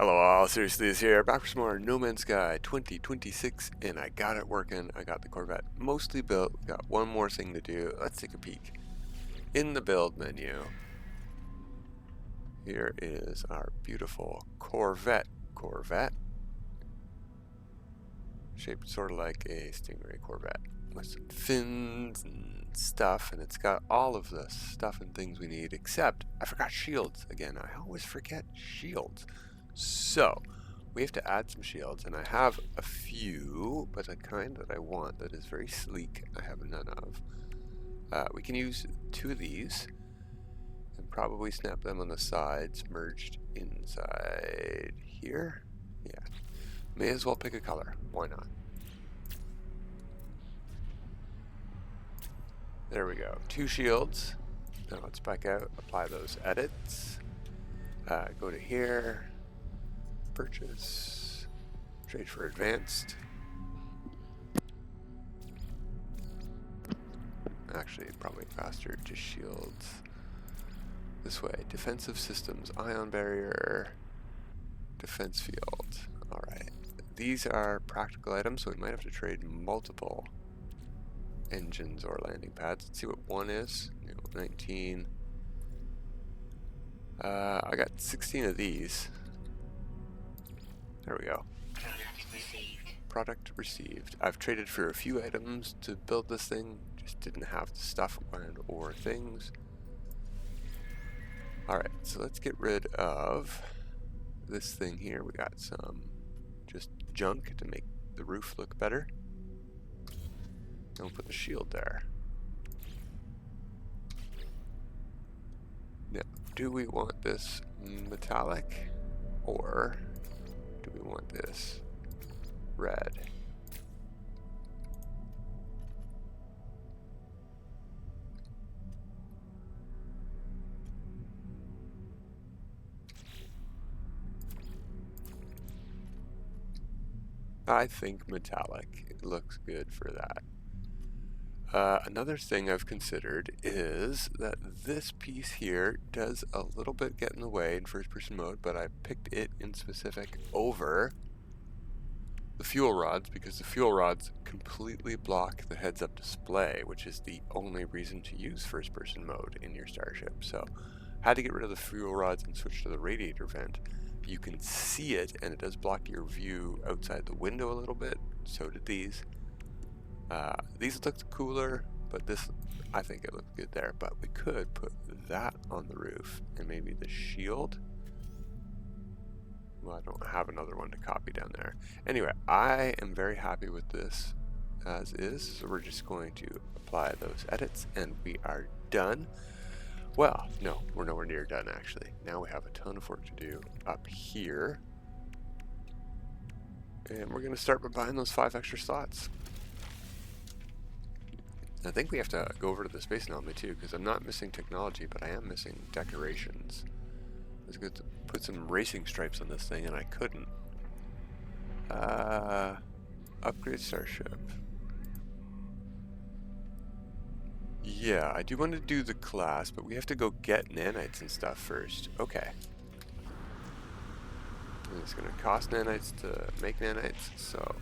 Hello all, Seriously is here, back for some more No Man's Sky 2026, and I got it working. I got the Corvette mostly built. We got one more thing to do. Let's take a peek. In the build menu, here is our beautiful Corvette. Shaped sort of like a Stingray Corvette with some fins and stuff, and it's got all of the stuff and things we need, except I forgot shields again. I always forget shields. So we have to add some shields, and I have a few, but a kind that I want that is very sleek I have none of. We can use two of these and probably snap them on the sides merged inside here. Yeah, may as well pick a color, why not? There we go, two shields. Now let's back out, apply those edits, go to here, purchase, trade for advanced. Actually, probably faster, just shields. This way, defensive systems, ion barrier, defense field. Alright, these are practical items, so we might have to trade multiple engines or landing pads. Let's see what one is. 19. I got 16 of these. There we go. Product received. I've traded for a few items to build this thing, just didn't have the stuff and or things. Alright, so let's get rid of this thing here. We got some just junk to make the roof look better. And we'll put the shield there. Now, do we want this metallic or do we want this red? I think metallic. It looks good for that. Another thing I've considered is that this piece here does a little bit get in the way in first person mode, but I picked it in specific over the fuel rods because the fuel rods completely block the heads up display, which is the only reason to use first person mode in your starship. So had to get rid of the fuel rods and switch to the radiator vent. You can see it, and it does block your view outside the window a little bit. So did these. These looked cooler, but this, I think it looked good there. But we could put that on the roof and maybe the shield. Well, I don't have another one to copy down there. Anyway, I am very happy with this as is. So we're just going to apply those edits and we are done. Well, no, we're nowhere near done actually. Now we have a ton of work to do up here. And we're going to start by buying those 5 extra slots. I think we have to go over to the Space Anomaly too, because I'm not missing technology, but I am missing decorations. I was going to put some racing stripes on this thing, and I couldn't. Upgrade starship. Yeah, I do want to do the class, but we have to go get nanites and stuff first. Okay. And it's going to cost nanites to make nanites, so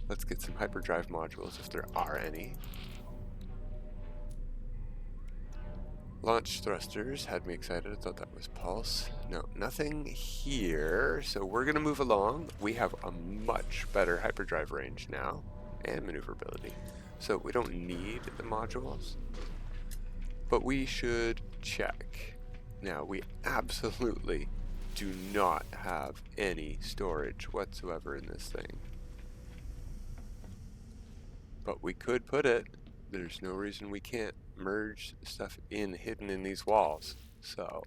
let's get some hyperdrive modules if there are any. Launch thrusters had me excited. I thought that was pulse. No, nothing here. So we're going to move along. We have a much better hyperdrive range now and maneuverability. So we don't need the modules, but we should check. Now we absolutely do not have any storage whatsoever in this thing. But we could put it. There's no reason we can't merge stuff in hidden in these walls. So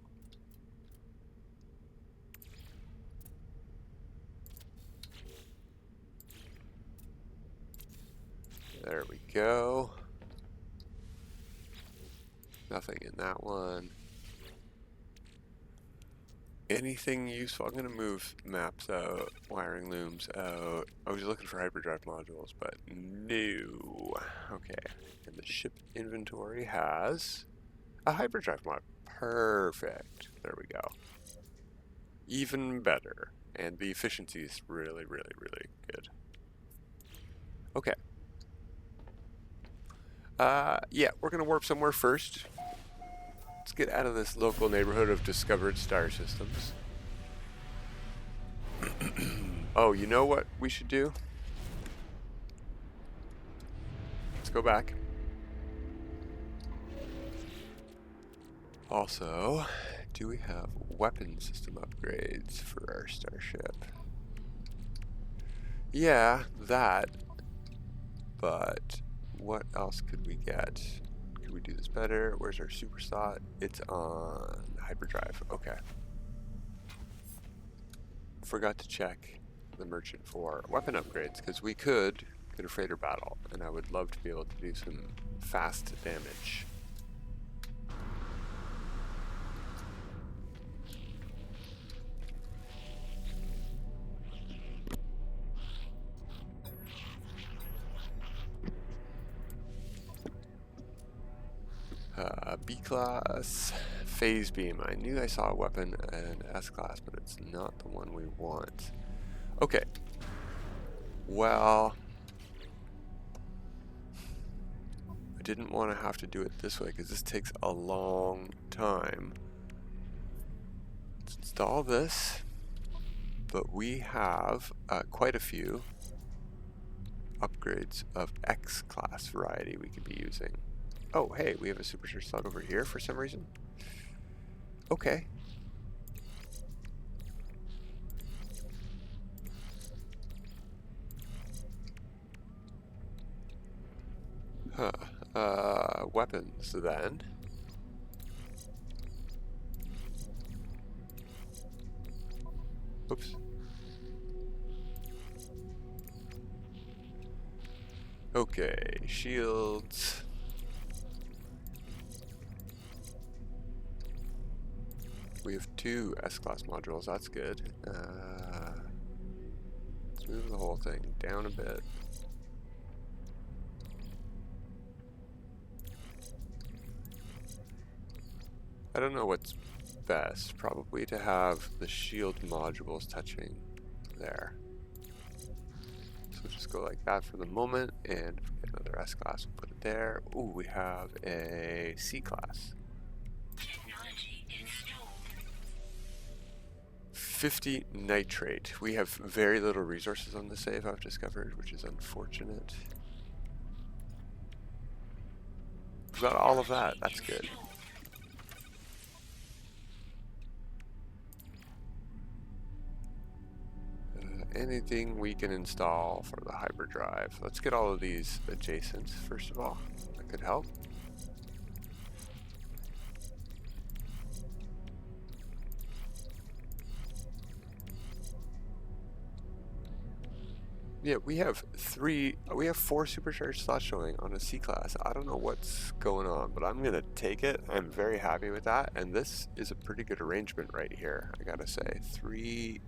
there we go. Nothing in that one. Anything useful? I'm going to move maps out, wiring looms out. I was looking for hyperdrive modules, but no. Okay, and the ship inventory has a hyperdrive mod. Perfect. There we go. even better. And the efficiency is really, really, really good. Okay. Yeah, we're gonna warp somewhere first. Let's get out of this local neighborhood of discovered star systems. Oh, you know what we should do? Let's go back. Also, do we have weapon system upgrades for our starship? Yeah, that. But what else could we get? Could we do this better? Where's our super slot? It's on hyperdrive. Okay. Forgot to check the merchant for weapon upgrades, because we could get a freighter battle, and I would love to be able to do some fast damage. B-class, phase beam. I knew I saw a weapon and S-class, but it's not the one we want. Okay. Well, I didn't want to have to do it this way because this takes a long time. Let's install this, but we have quite a few upgrades of X-class variety we could be using. Oh, hey, we have a supercharger slot over here for some reason. Okay. Weapons then. Oops. Okay, shields. We have 2 S-class modules, that's good. Let's move the whole thing down a bit. I don't know what's best, probably to have the shield modules touching there. So we'll just go like that for the moment, and if we get another S-class, we'll put it there. Ooh, we have a C-class. 50 nitrate. We have very little resources on the save, I've discovered, which is unfortunate. We've got all of that, that's good. Anything we can install for the hyperdrive. Let's get all of these adjacent, first of all. That could help. Yeah, we have 4 supercharged slots showing on a C-class. I don't know what's going on, but I'm gonna take it. I'm very happy with that, and this is a pretty good arrangement right here, I gotta say. 3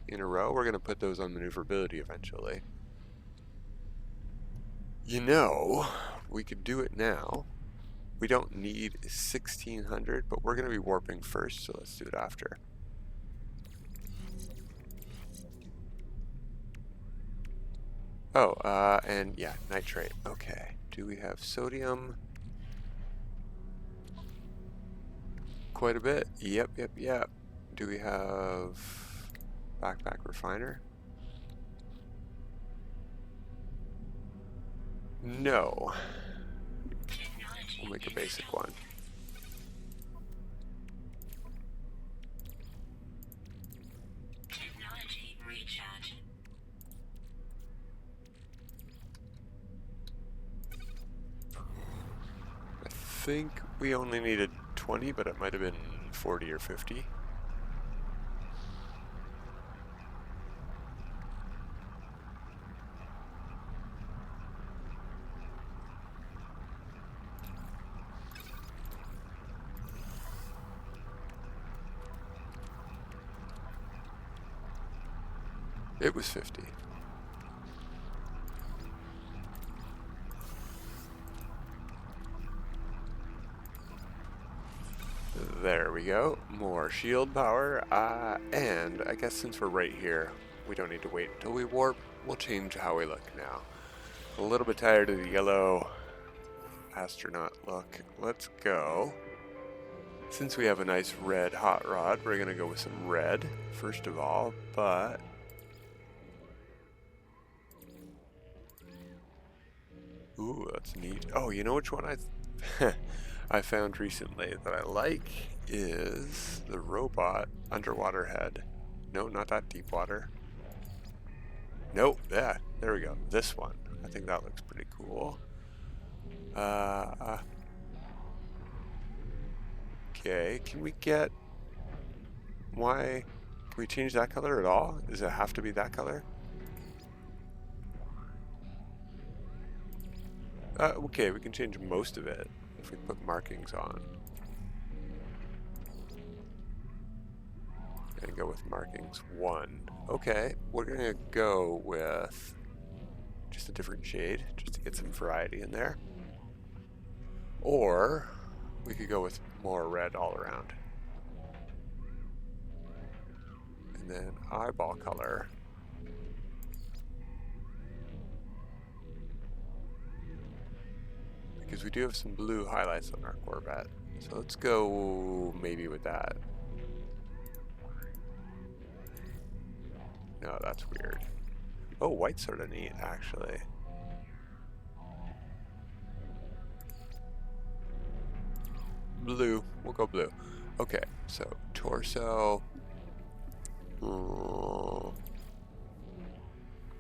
in a row. We're gonna put those on maneuverability eventually. You know, we could do it now. We don't need 1600, but we're gonna be warping first, so let's do it after. Oh, and yeah, nitrate. Okay. Do we have sodium? Quite a bit. Yep. Do we have backpack refiner? No. We'll make a basic one. I think we only needed 20, but it might have been 40 or 50. It was 50. There we go. More shield power. And I guess since we're right here, we don't need to wait until we warp. We'll change how we look now. A little bit tired of the yellow astronaut look. Let's go. Since we have a nice red hot rod, we're going to go with some red, first of all, but... Ooh, that's neat. Oh, you know which one I found recently that I like is the robot underwater head. No, not that deep water. Nope, yeah, there we go. This one. I think that looks pretty cool. Okay, can we get... Why... Can we change that color at all? Does it have to be that color? Okay, we can change most of it if we put markings on. And go with markings 1. Okay, we're gonna go with just a different shade, just to get some variety in there. Or we could go with more red all around. And then eyeball color. Because we do have some blue highlights on our Corvette. So let's go maybe with that. No, that's weird. Oh, white's sort of neat, actually. Blue. We'll go blue. Okay, so torso.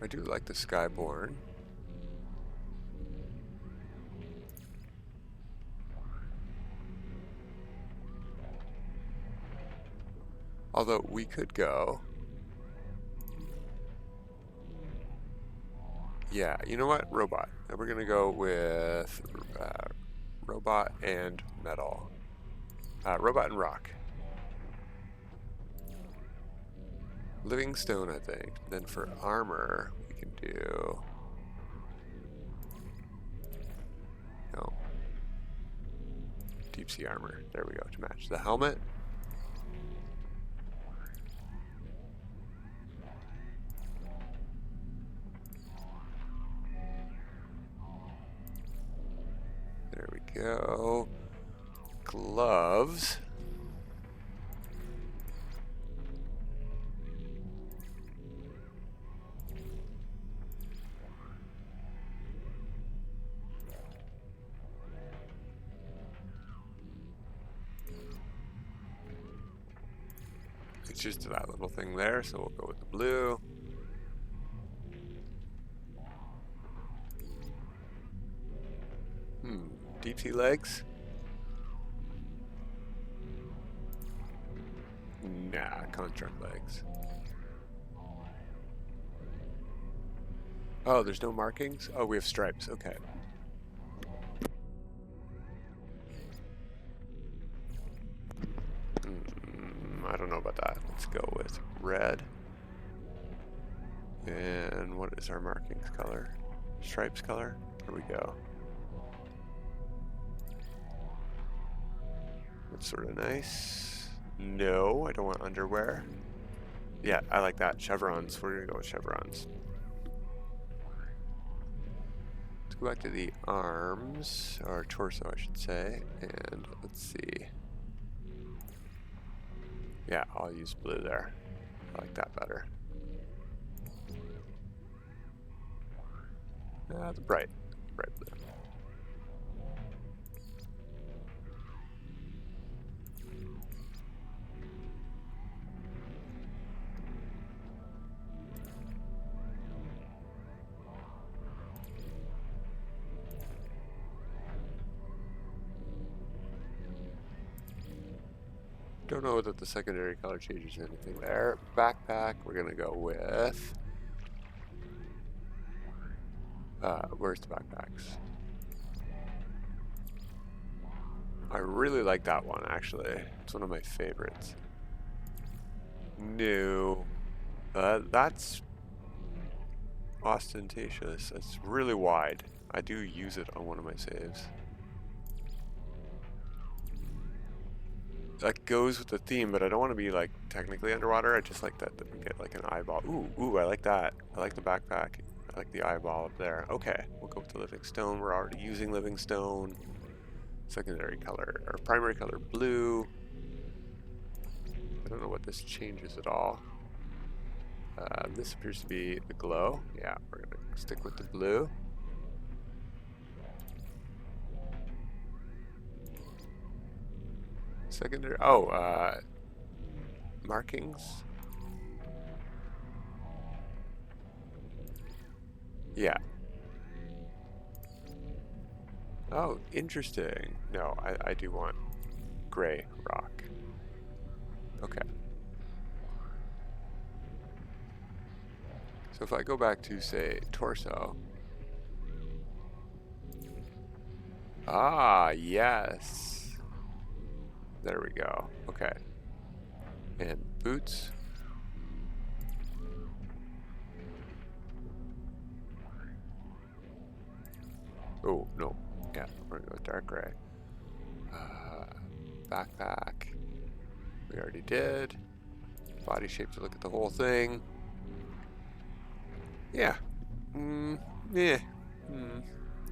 I do like the Skyborn. Although we could go... Yeah, you know what? Robot. And we're going to go with robot and metal. Robot and rock. Living stone, I think. Then for armor, we can do... No. Deep sea armor. There we go, to match the helmet. There we go. Gloves. It's just that little thing there, so we'll go with the blue. Deep sea legs? Nah, construct legs. Oh, there's no markings? Oh, we have stripes, okay. I don't know about that. Let's go with red. And what is our markings color? Stripes color? There we go. That's sort of nice. No, I don't want underwear. Yeah, I like that. Chevrons. We're gonna go with chevrons. Let's go back to the arms, or torso, I should say, and let's see. Yeah, I'll use blue there. I like that better. The bright blue. Don't know that the secondary color changes anything there. Backpack, we're gonna go with... where's the backpacks? I really like that one, actually. It's one of my favorites. No. That's ostentatious. It's really wide. I do use it on one of my saves. that goes with the theme, but I don't want to be like technically underwater. I just like that we get like an eyeball. Ooh, I like that. I like the backpack. I like the eyeball up there. Okay, we'll go with the living stone. We're already using living stone. Secondary color, or primary color, blue. I don't know what this changes at all. This appears to be the glow. Yeah, we're gonna stick with the blue. Secondary, markings. Yeah. Oh, interesting. No, I do want gray rock. Okay. So if I go back to, say, torso. Ah, yes. There we go. Okay. And boots. Oh, no. Yeah, we're gonna go with dark gray. Backpack. We already did. Body shape to look at the whole thing. Yeah. Yeah.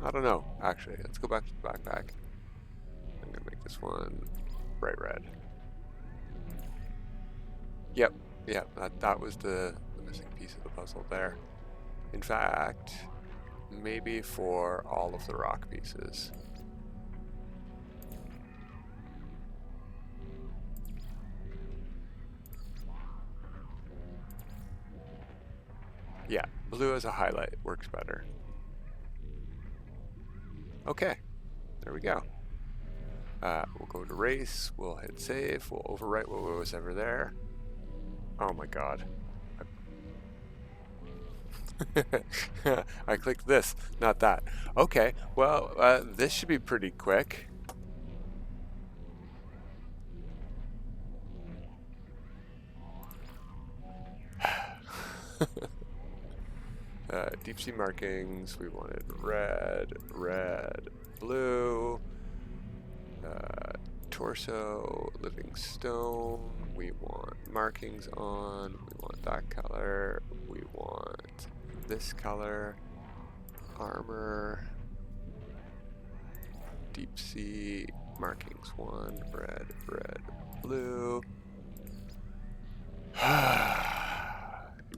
I don't know, actually. Let's go back to the backpack. I'm gonna make this one bright red. Yep. Yeah, that was the missing piece of the puzzle there. In fact, maybe for all of the rock pieces. Yeah, blue as a highlight works better. Okay, there we go. We'll go to race, we'll hit save, we'll overwrite what was ever there. Oh my god. I clicked this, not that. Okay, well, this should be pretty quick. Deep sea markings, we wanted red, blue. Torso, living stone, we want markings on, we want that color, we want this color, armor, deep sea, markings 1, red, blue.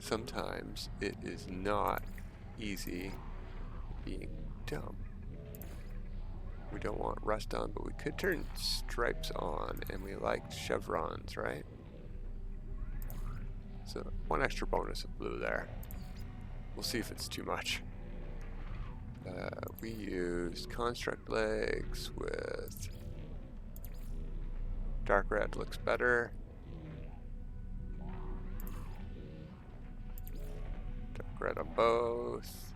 Sometimes it is not easy being dumb. We don't want rust on, but we could turn stripes on, and we liked chevrons, right? So 1 extra bonus of blue there. We'll see if it's too much. We used construct legs with dark red, looks better. Dark red on both.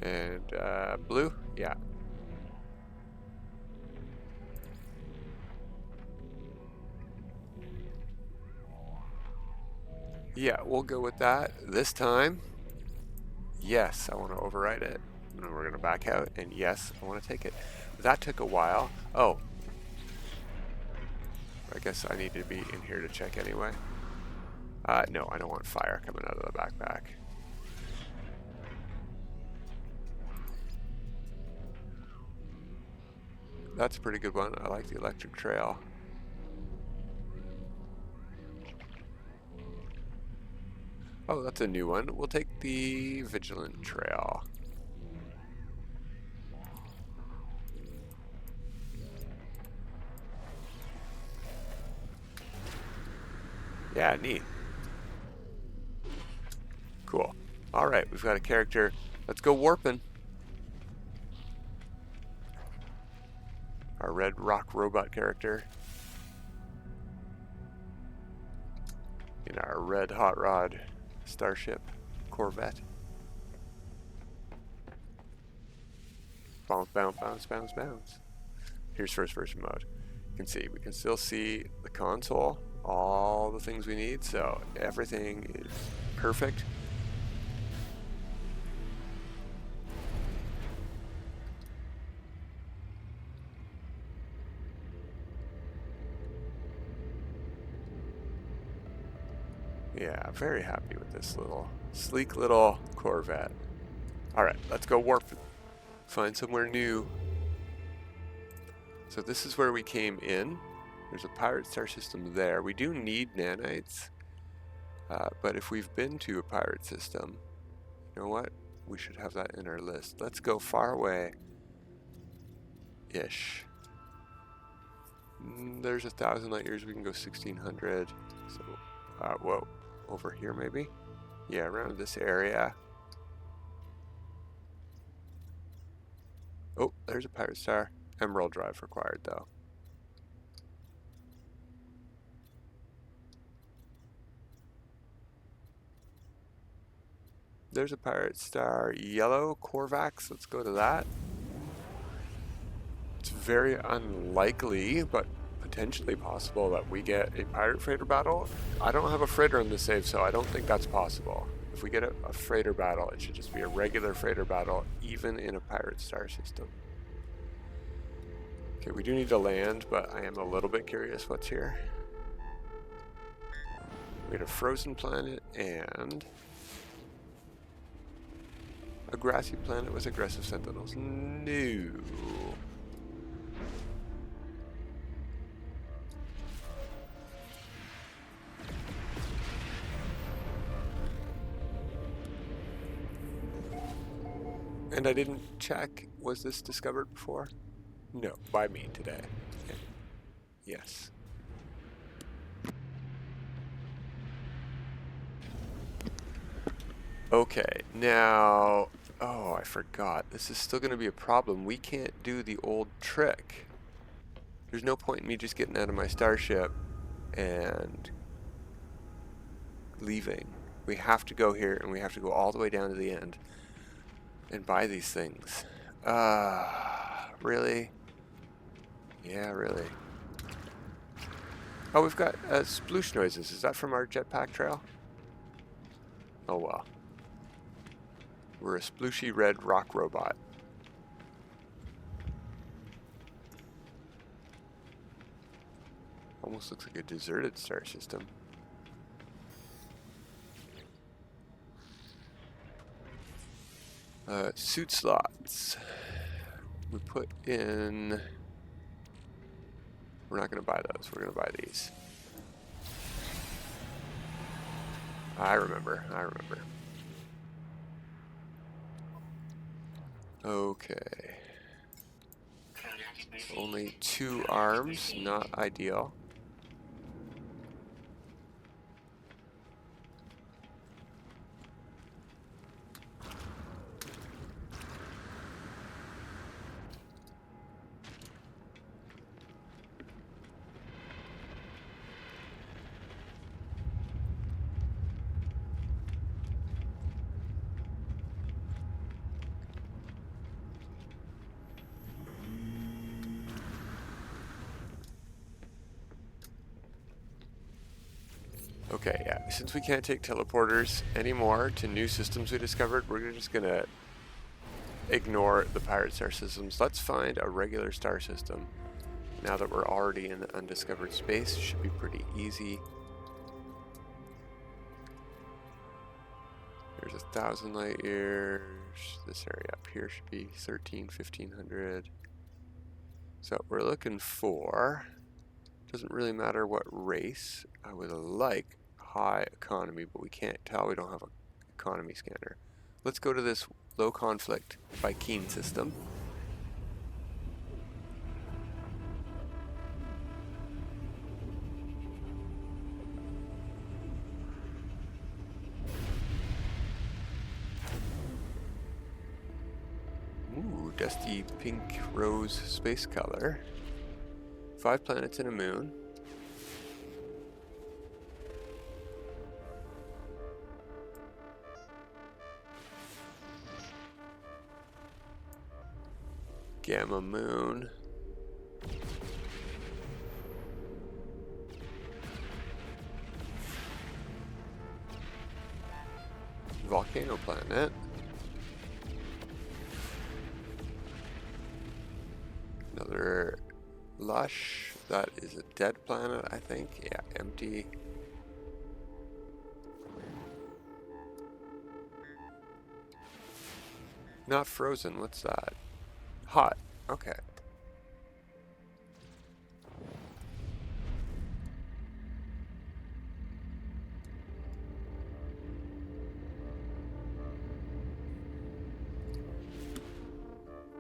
And blue, yeah. Yeah, we'll go with that this time. Yes, I want to override it. And we're going to back out, and yes, I want to take it. That took a while. Oh. I guess I need to be in here to check anyway. No, I don't want fire coming out of the backpack. That's a pretty good one. I like the electric trail. Oh, that's a new one. We'll take the vigilant trail. Yeah, neat. Cool. Alright, we've got a character. Let's go warping. Our red rock robot character. In our red hot rod starship, Corvette. Bounce, bounce, bounce, bounce, bounce. Here's first person mode. You can see, we can still see the console, all the things we need, so everything is perfect. Yeah, very happy with this little, sleek little Corvette. Alright, let's go warp. Find somewhere new. So this is where we came in. There's a pirate star system there. We do need nanites. But if we've been to a pirate system, you know what? We should have that in our list. Let's go far away. Ish. There's 1,000 light years. We can go 1,600. So, whoa. Over here maybe? Yeah, around this area. Oh, there's a pirate star. Emerald drive required though. There's a pirate star, yellow Corvax. Let's go to that. It's very unlikely, but potentially possible that we get a pirate freighter battle. I don't have a freighter in the save, so I don't think that's possible. If we get a freighter battle, it should just be a regular freighter battle, even in a pirate star system. Okay, we do need to land, but I am a little bit curious what's here. We had a frozen planet and a grassy planet with aggressive sentinels. No. And I didn't check, was this discovered before? No, by me today. Okay. Yes. Okay, now, oh, I forgot. This is still going to be a problem. We can't do the old trick. There's no point in me just getting out of my starship and leaving. We have to go here, and we have to go all the way down to the end and buy these things. Really? Yeah, really. Oh, we've got sploosh noises. Is that from our jetpack trail? Oh, well. We're a splooshy red rock robot. Almost looks like a deserted star system. Suit slots. We put in... We're not going to buy those. We're going to buy these. I remember. Okay. Only 2 arms, not ideal. Okay, yeah, since we can't take teleporters anymore to new systems we discovered, we're just gonna ignore the pirate star systems. Let's find a regular star system. Now that we're already in the undiscovered space, it should be pretty easy. There's 1,000 light years. This area up here should be 1,500. So we're looking for, doesn't really matter what race. I would like high economy, but we can't tell. We don't have an economy scanner. Let's go to this low conflict by Keen system. Ooh, dusty pink rose space color. 5 planets and a moon. Gamma moon. Volcano planet. Another lush. That is a dead planet, I think. Yeah, empty. Not frozen. What's that? Hot. Okay.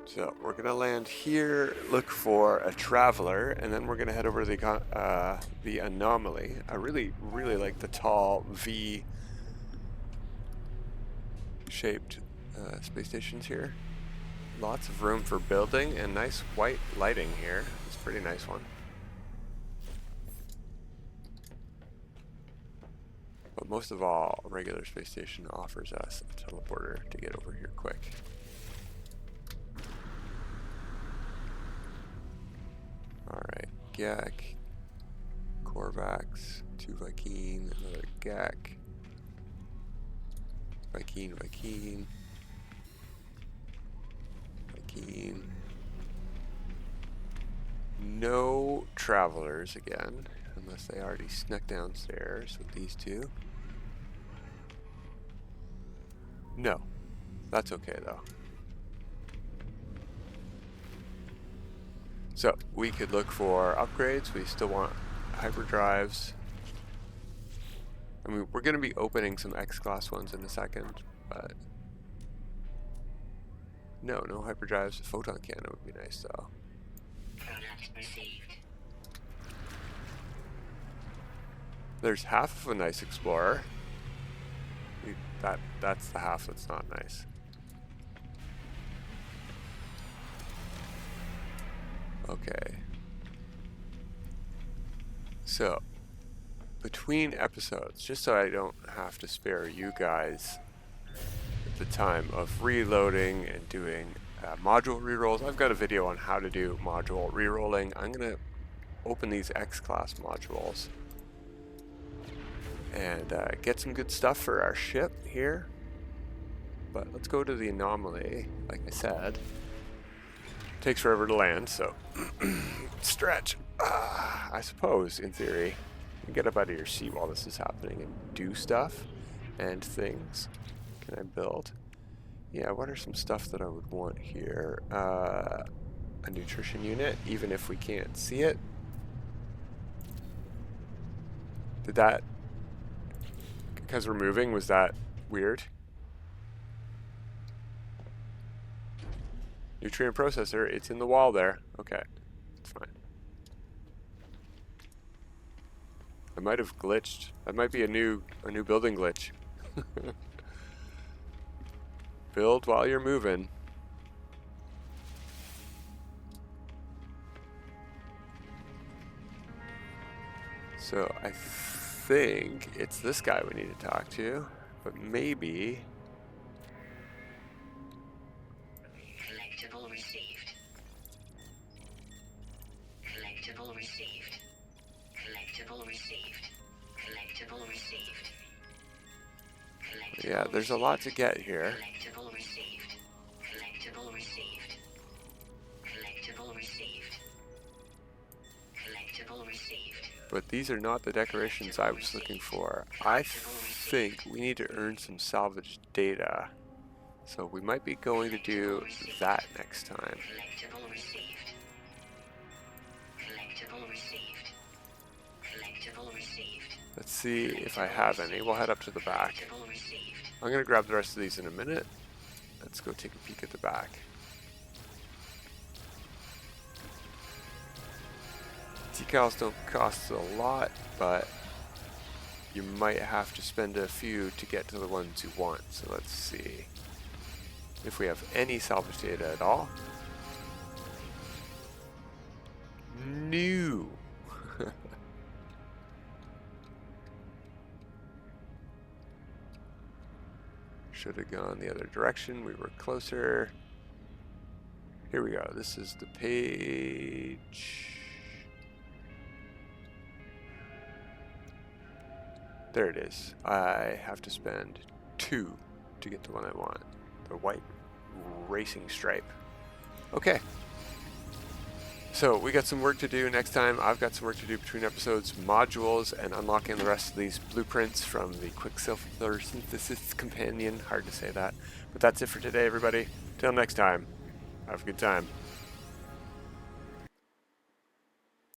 So we're gonna land here, look for a traveler, and then we're gonna head over to the anomaly. I really like the tall V-shaped space stations here. Lots of room for building and nice white lighting here. It's a pretty nice one. But most of all, a regular space station offers us a teleporter to get over here quick. Alright, Gak, Corvax, 2 Viking, another Gak, Viking, Viking, Viking. No travelers again, unless they already snuck downstairs with these two. No, that's okay though. So we could look for upgrades. We still want hyperdrives. I mean, we're going to be opening some X-Class ones in a second, but no hyperdrives. A photon cannon would be nice though. There's half of a nice explorer. That's the half that's not nice. Okay. So, between episodes, just so I don't have to spare you guys the time of reloading and doing module rerolls, I've got a video on how to do module rerolling. I'm going to open these X-Class modules and get some good stuff for our ship here. But let's go to the anomaly. Like I said, takes forever to land, so stretch. I suppose, in theory, you can get up out of your seat while this is happening and do stuff and things. Can I build? Yeah, what are some stuff that I would want here? A nutrition unit, even if we can't see it. Did that, because we're moving, was that weird? Nutrient processor, it's in the wall there. Okay, it's fine. I might have glitched. That might be a new building glitch. Build while you're moving. So I think it's this guy we need to talk to, but maybe. Collectible received. Collectible received. Collectible received. Collectible received. Yeah, there's a lot to get here. Collectible received. Collectible received. Collectible received. Collectible received. But these are not the decorations I was looking for. I think we need to earn some salvage data. So we might be going to do that next time. Collectible received. Collectible received. Collectible received. Let's see if I have any. We'll head up to the back. Collectible received. I'm going to grab the rest of these in a minute. Let's go take a peek at the back. Decals don't cost a lot, but you might have to spend a few to get to the ones you want. So let's see if we have any salvage data at all. New. Should have gone the other direction. We were closer. Here we go. This is the page. There it is. I have to spend 2 to get the one I want. The white racing stripe. Okay. So we got some work to do next time. I've got some work to do between episodes, modules, and unlocking the rest of these blueprints from the Quicksilver Synthesis Companion. Hard to say that. But that's it for today, everybody. Till next time. Have a good time.